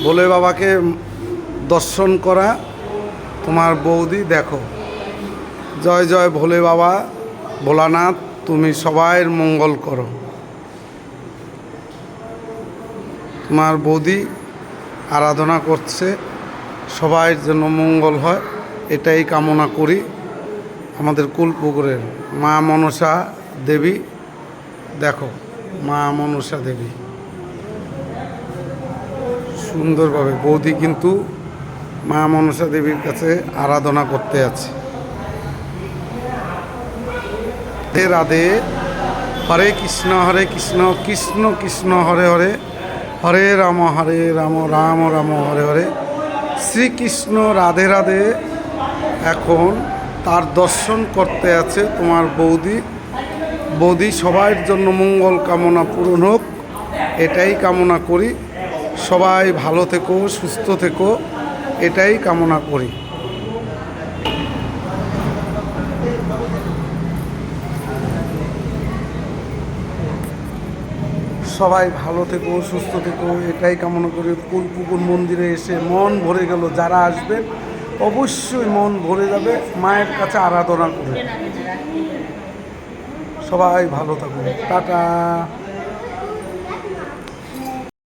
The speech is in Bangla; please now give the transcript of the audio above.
ভোলে বাবাকে দর্শন করা তোমার বৌদি। দেখো, জয় জয় ভোলে বাবা, ভোলানাথ, তুমি সবাইয়ের মঙ্গল করো। তোমার বৌদি আরাধনা করছে, সবাইয়ের জন্য মঙ্গল হয় এটাই কামনা করি। আমাদের কুলপুকুরের মা মনসা দেবী, দেখো মা মনসা দেবী সুন্দরভাবে বৌদি কিন্তু মা মনসা দেবীর কাছে আরাধনা করতে আছে। রাধে রাধে, হরে কৃষ্ণ কৃষ্ণ কৃষ্ণ হরে হরে, হরে রাম রাম রাম হরে হরে। শ্রীকৃষ্ণ রাধে রাধে এখন তার দর্শন করতে আছে তোমার বৌদি। বৌদি সবার জন্য মঙ্গল কামনা পূরণ হোক এটাই কামনা করি। সবাই ভালো থেকো, সুস্থ থেকো, এটাই কামনা করি। সবাই ভালো থেকো, সুস্থ থেকো, এটাই কামনা করি। কুলপুকুর মন্দিরে এসে মন ভরে গেল, যারা আসবেন অবশ্যই মন ভরে যাবে মায়ের কাছে আরাধনা করে। সবাই ভালো থাকুন, টাটা।